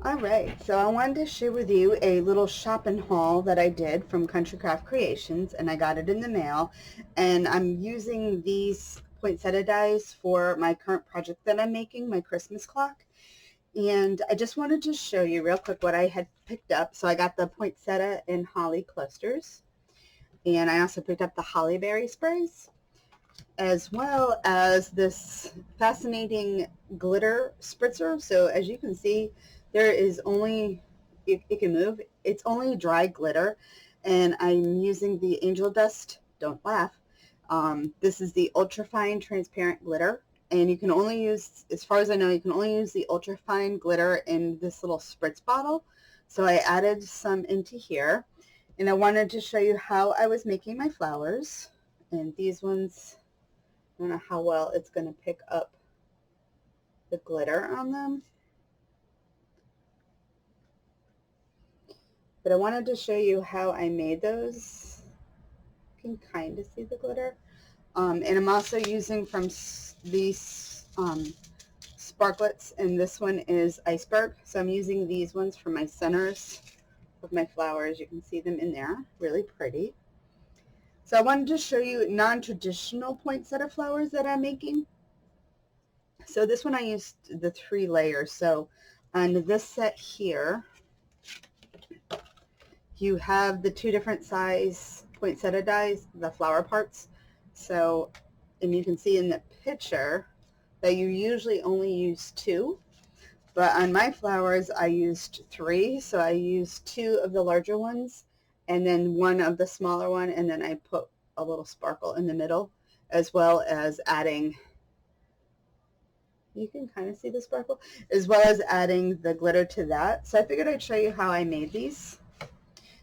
Alright, so I wanted to share with you a little shopping haul that I did from Country Craft Creations, and I got it in the mail, and I'm using these poinsettia dies for my current project that I'm making, my Christmas clock. And I just wanted to show you real quick what I had picked up. So I got the poinsettia and holly clusters, and I also picked up the hollyberry sprays, as well as this fascinating glitter spritzer. So as you can see, there is only, it can move, it's only dry glitter, and I'm using the angel dust, don't laugh. This is the ultra fine transparent glitter, and you can only use, as far as I know, you can only use the ultra fine glitter in this little spritz bottle. So I added some into here, and I wanted to show you how I was making my flowers. And these ones, I don't know how well it's going to pick up the glitter on them, but I wanted to show you how I made those. You can kind of see the glitter. And I'm also using from these sparklets, and this one is iceberg. So I'm using these ones for my centers of my flowers. You can see them in there, really pretty. So I wanted to show you non-traditional poinsettia flowers that I'm making. So this one I used the 3 layers. So on this set here, you have the 2 different size poinsettia dies, the flower parts. So, and you can see in the picture that you usually only use 2, but on my flowers I used 3. So I used 2 of the larger ones and then 1 of the smaller one, and then I put a little sparkle in the middle, as well as adding, you can kind of see the sparkle, as well as adding the glitter to that. So I figured I'd show you how I made these,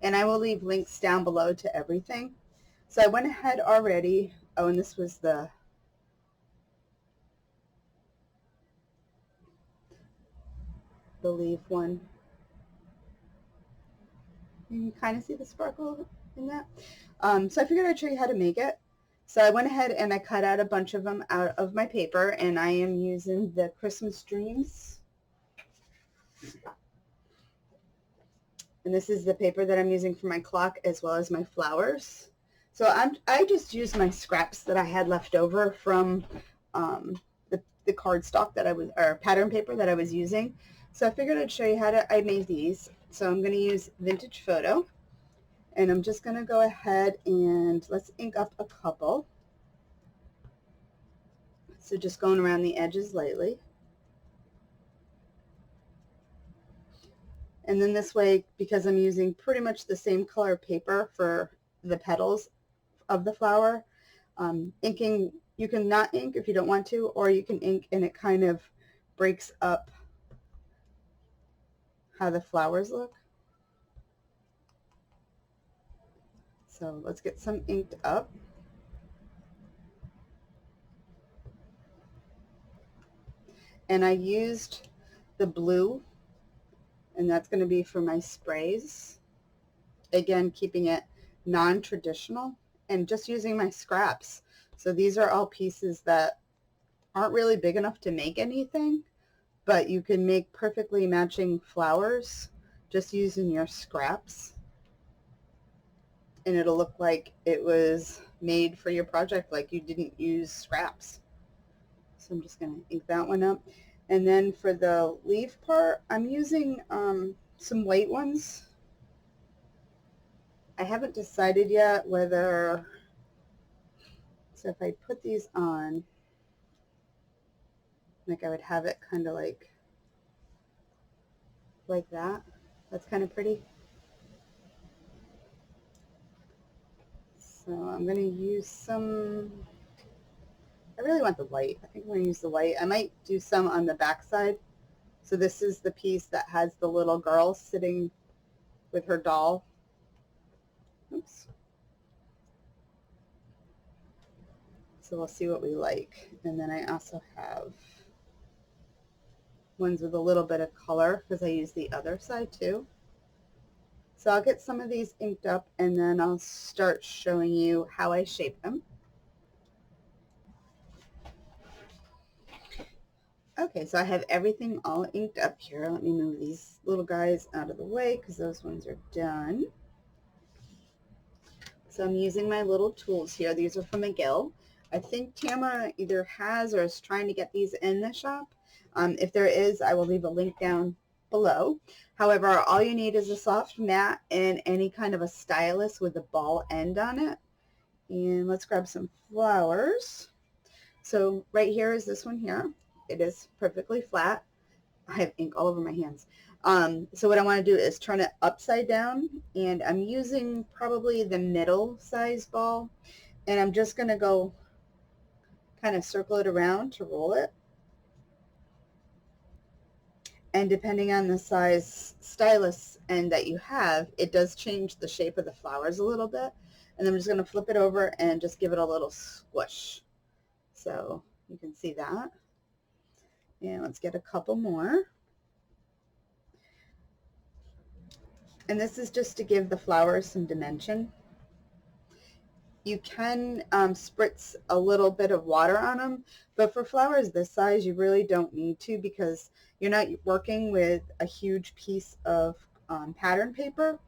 and I will leave links down below to everything. So I went ahead already, oh, and this was the leaf one. You can kind of see the sparkle in that. So I figured I'd show you how to make it. So I went ahead and I cut out a bunch of them out of my paper, and I am using the Christmas Dreams. And this is the paper that I'm using for my clock as well as my flowers. So I just used my scraps that I had left over from the cardstock that I was, or pattern paper that I was using. So I figured I'd show you how I made these. So I'm going to use Vintage Photo, and I'm just going to go ahead and let's ink up a couple. So just going around the edges lightly. And then this way, because I'm using pretty much the same color paper for the petals of the flower, inking, you can not ink if you don't want to, or you can ink and it kind of breaks up how the flowers look. So let's get some inked up. And I used the blue, and that's going to be for my sprays. Again, keeping it non-traditional and just using my scraps. So these are all pieces that aren't really big enough to make anything, but you can make perfectly matching flowers just using your scraps, and it'll look like it was made for your project, like you didn't use scraps. So I'm just going to ink that one up. And then for the leaf part, I'm using some white ones. I haven't decided yet whether, so if I put these on, like I would have it kind of like that. That's kind of pretty. So I'm going to use some, I really want the white. I think I'm going to use the white. I might do some on the back side. So this is the piece that has the little girl sitting with her doll. Oops. So we'll see what we like. And then I also have ones with a little bit of color because I use the other side too. So I'll get some of these inked up, and then I'll start showing you how I shape them. Okay, so I have everything all inked up here. Let me move these little guys out of the way because those ones are done. So I'm using my little tools here. These are from McGill. I think Tamara either has or is trying to get these in the shop. If there is, I will leave a link down below. However, all you need is a soft mat and any kind of a stylus with a ball end on it. And let's grab some flowers. So right here is this one here. It is perfectly flat. I have ink all over my hands. So what I want to do is turn it upside down, and I'm using probably the middle size ball, and I'm just going to go kind of circle it around to roll it. And depending on the size stylus end that you have, it does change the shape of the flowers a little bit. And then I'm just going to flip it over and just give it a little squish. So you can see that. And let's get a couple more. And this is just to give the flowers some dimension. You can spritz a little bit of water on them, but for flowers this size you really don't need to because you're not working with a huge piece of pattern paper,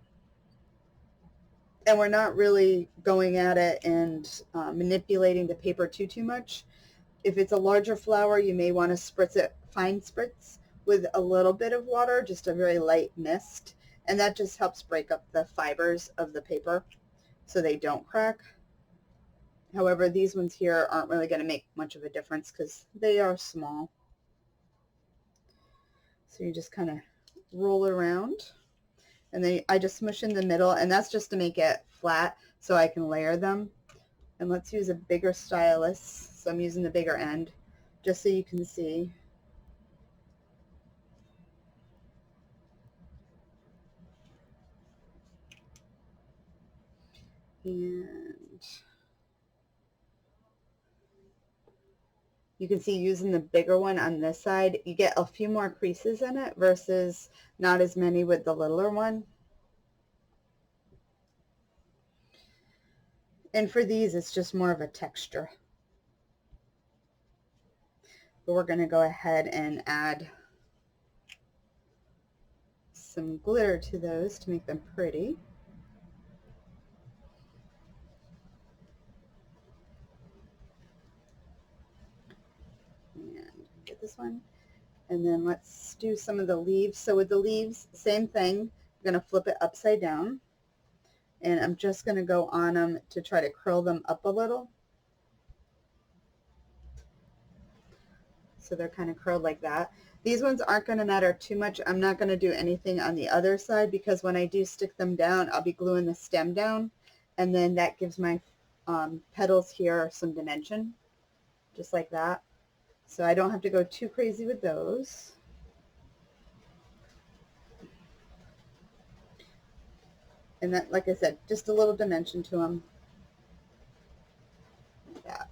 and we're not really going at it and manipulating the paper too much. If it's a larger flower, you may want to spritz it, fine spritz with a little bit of water, just a very light mist, and that just helps break up the fibers of the paper so they don't crack. However, these ones here aren't really going to make much of a difference because they are small. So you just kind of roll it around, and then I just smush in the middle, and that's just to make it flat so I can layer them. And let's use a bigger stylus, so I'm using the bigger end just so you can see. And you can see using the bigger one on this side, you get a few more creases in it versus not as many with the littler one. And for these, it's just more of a texture. But we're going to go ahead and add some glitter to those to make them pretty. And get this one. And then let's do some of the leaves. So with the leaves, same thing. I'm going to flip it upside down. And I'm just going to go on them to try to curl them up a little. So they're kind of curled like that. These ones aren't going to matter too much. I'm not going to do anything on the other side because when I do stick them down, I'll be gluing the stem down. And then that gives my petals here some dimension, just like that. So I don't have to go too crazy with those. And that, like I said, just a little dimension to them. Like that.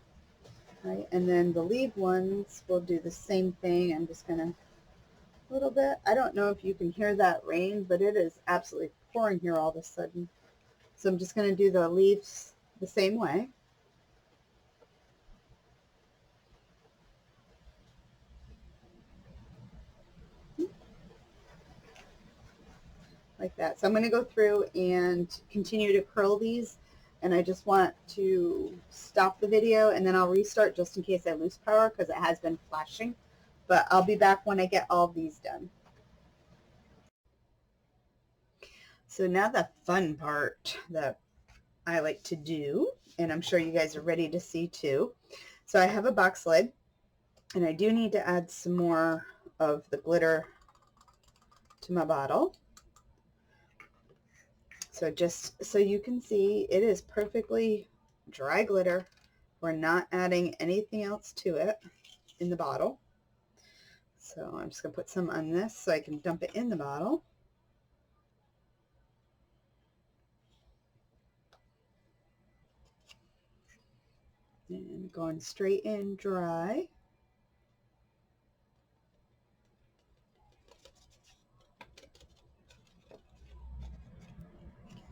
Right, and then the leaf ones will do the same thing. I'm just going to a little bit. I don't know if you can hear that rain, but it is absolutely pouring here all of a sudden. So I'm just going to do the leaves the same way. Like that. So I'm going to go through and continue to curl these, and I just want to stop the video and then I'll restart just in case I lose power because it has been flashing. But I'll be back when I get all of these done. So now the fun part that I like to do, and I'm sure you guys are ready to see too. So I have a box lid, and I do need to add some more of the glitter to my bottle. So just so you can see, it is perfectly dry glitter. We're not adding anything else to it in the bottle. So I'm just going to put some on this so I can dump it in the bottle. And going straight in dry.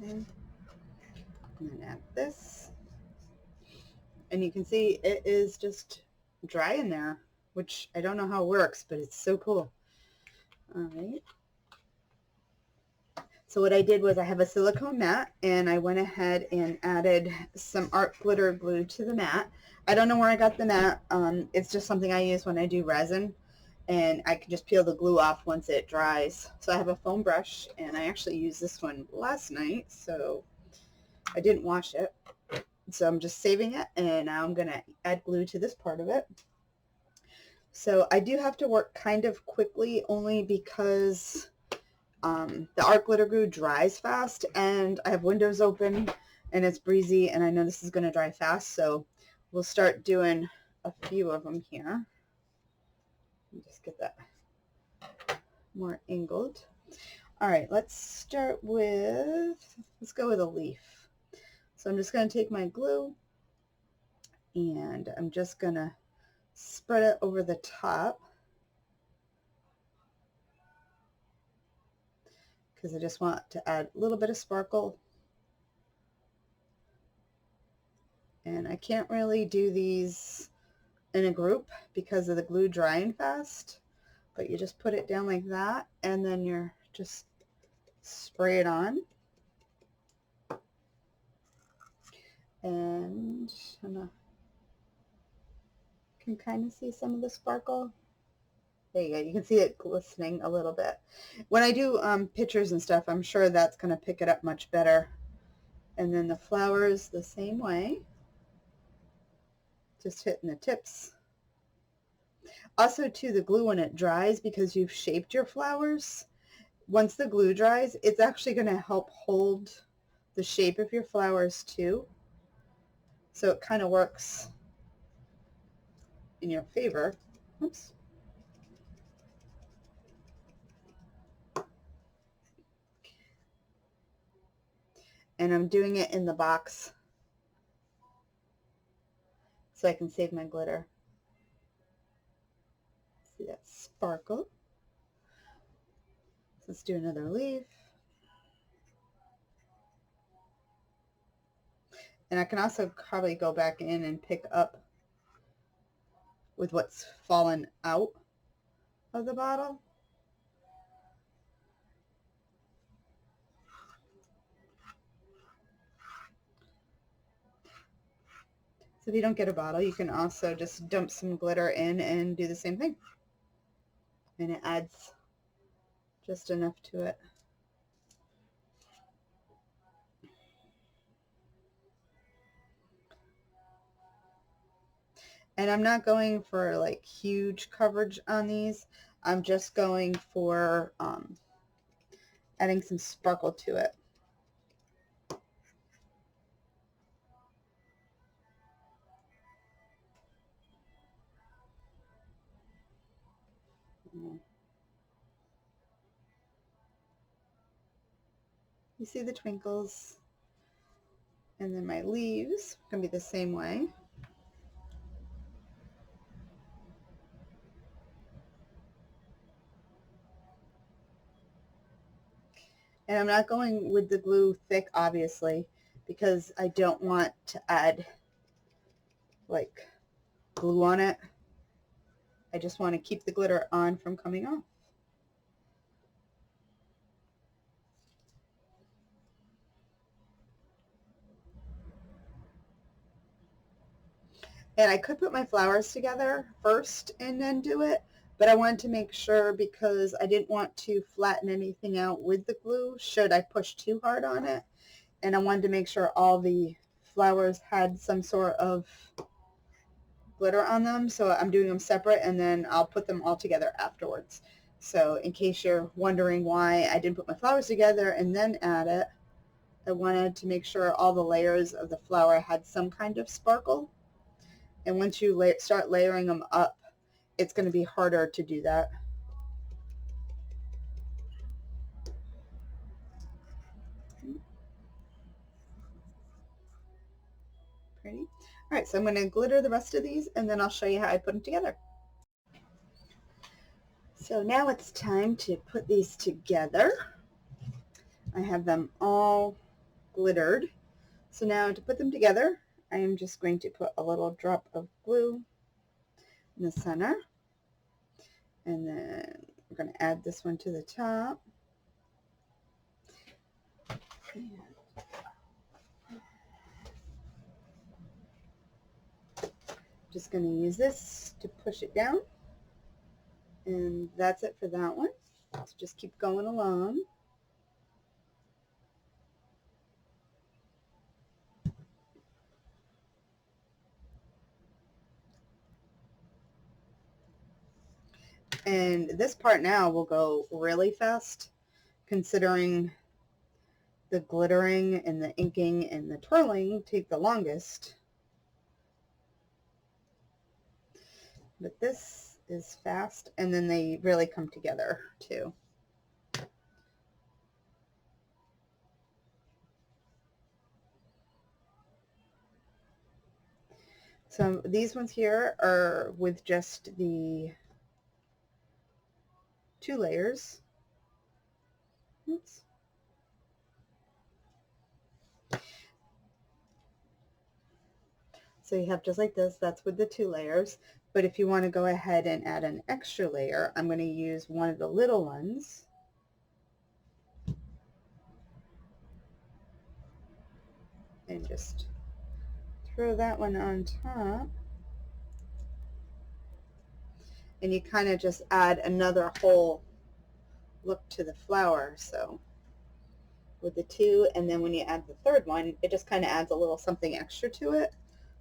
Okay. And then add this. And you can see it is just dry in there. which I don't know how it works, but it's so cool. All right. So what I did was I have a silicone mat, and I went ahead and added some art glitter glue to the mat. I don't know where I got the mat. It's just something I use when I do resin, and I can just peel the glue off once it dries. So I have a foam brush, and I actually used this one last night, so I didn't wash it. So I'm just saving it, and now I'm going to add glue to this part of it. So I do have to work kind of quickly, only because the art glitter glue dries fast, and I have windows open and it's breezy, and I know this is going to dry fast, so we'll start doing a few of them here. Just get that more angled. All right, let's go with a leaf. So I'm just going to take my glue, and I'm just going to spread it over the top, because I just want to add a little bit of sparkle. And I can't really do these in a group because of the glue drying fast, but you just put it down like that, and then you're just spray it on. And I can kind of see some of the sparkle. There you go. You can see it glistening a little bit. When I do pictures and stuff, I'm sure that's going to pick it up much better. And then the flowers the same way. Just hitting the tips. Also, too, the glue when it dries, because you've shaped your flowers, once the glue dries, it's actually going to help hold the shape of your flowers too. So it kind of works in your favor. Oops. And I'm doing it in the box so I can save my glitter. See that sparkle? So let's do another leaf. And I can also probably go back in and pick up with what's fallen out of the bottle. So if you don't get a bottle, you can also just dump some glitter in and do the same thing. And it adds just enough to it. And I'm not going for like huge coverage on these. I'm just going for adding some sparkle to it. You see the twinkles? And then my leaves are going to be the same way. And I'm not going with the glue thick, obviously, because I don't want to add like glue on it. I just want to keep the glitter on from coming off. And I could put my flowers together first and then do it, but I wanted to make sure, because I didn't want to flatten anything out with the glue should I push too hard on it. And I wanted to make sure all the flowers had some sort of glitter on them, so I'm doing them separate, and then I'll put them all together afterwards. So in case you're wondering why I didn't put my flowers together and then add it, I wanted to make sure all the layers of the flower had some kind of sparkle. And once you start layering them up, it's going to be harder to do that. Pretty. All right, so I'm going to glitter the rest of these, and then I'll show you how I put them together. So now it's time to put these together. I have them all glittered. So now to put them together, I am just going to put a little drop of glue in the center. And then we're going to add this one to the top. And just going to use this to push it down. And that's it for that one. So just keep going along. And this part now will go really fast, considering the glittering and the inking and the twirling take the longest. But this is fast, and then they really come together too. So these ones here are with just the 2 layers. Oops. So you have just like this, that's with the 2 layers. But if you want to go ahead and add an extra layer, I'm going to use one of the little ones. And just throw that one on top. And you kind of just add another whole look to the flower. So with the 2, and then when you add the 3rd one, it just kind of adds a little something extra to it.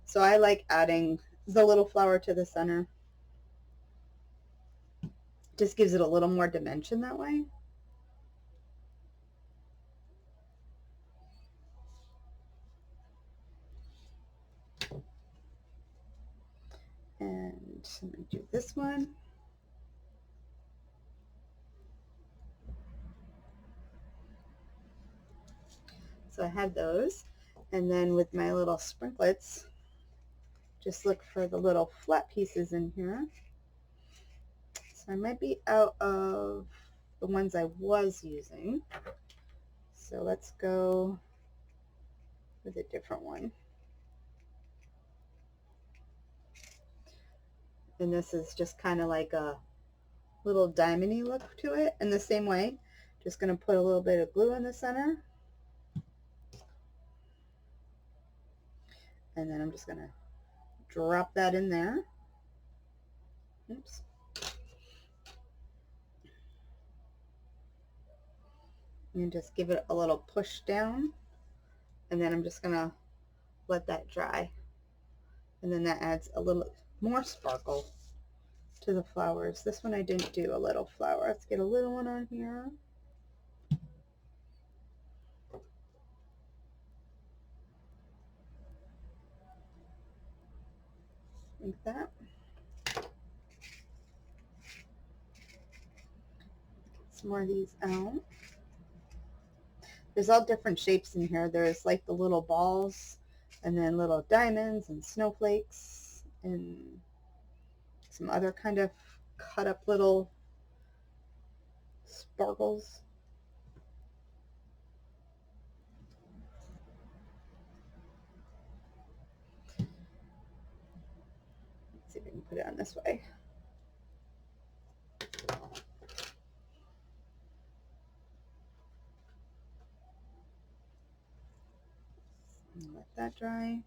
So I like adding the little flower to the center. Just gives it a little more dimension that way. And let me do this one. So I had those. And then with my little sprinklets, just look for the little flat pieces in here. So I might be out of the ones I was using. So let's go with a different one. And this is just kind of like a little diamond-y look to it. In the same way, just going to put a little bit of glue in the center. And then I'm just going to drop that in there. Oops. And just give it a little push down. And then I'm just going to let that dry. And then that adds a little more sparkle to the flowers. This one I didn't do a little flower. Let's get a little one on here. Like that. Get some more of these out. There's all different shapes in here. There's like the little balls, and then little diamonds and snowflakes, and some other kind of cut up little sparkles. Let's see if we can put it on this way. And let that dry.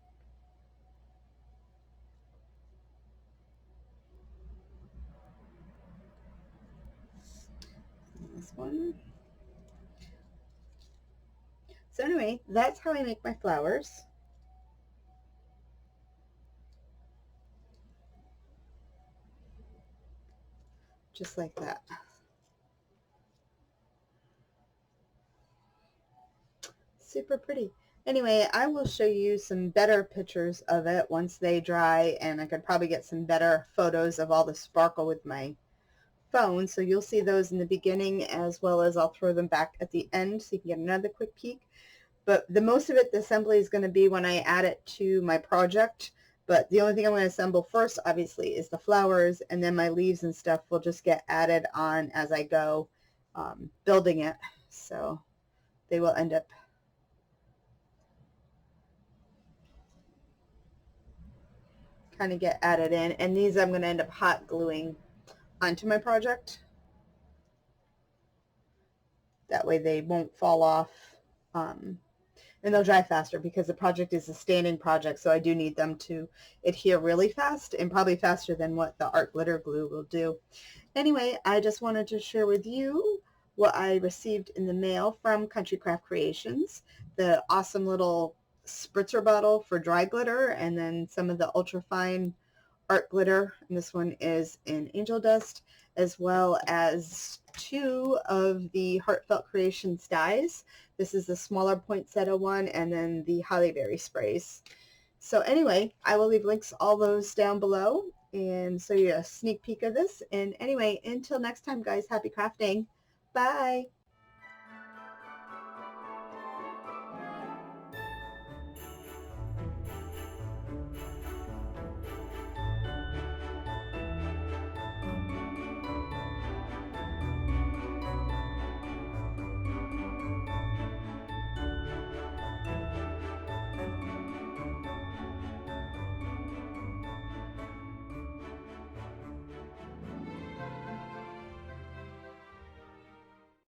And this one. So anyway, that's how I make my flowers. Just like that. Super pretty. Anyway, I will show you some better pictures of it once they dry, and I could probably get some better photos of all the sparkle with my phone. So you'll see those in the beginning, as well as I'll throw them back at the end so you can get another quick peek. But the most of it, the assembly is going to be when I add it to my project. But the only thing I'm going to assemble first, obviously, is the flowers, and then my leaves and stuff will just get added on as I go building it. So they will end up kind of get added in. And these I'm going to end up hot gluing onto my project. That way they won't fall off, and they'll dry faster because the project is a standing project, so I do need them to adhere really fast and probably faster than what the art glitter glue will do. Anyway, I just wanted to share with you what I received in the mail from Country Craft Creations, the awesome little spritzer bottle for dry glitter, and then some of the ultra fine art glitter, and this one is in angel dust, as well as 2 of the Heartfelt Creations dies. This is the smaller poinsettia one, and then the hollyberry sprays. So anyway, I will leave links all those down below, and so you get a sneak peek of this. And anyway, until next time, guys, happy crafting. Bye.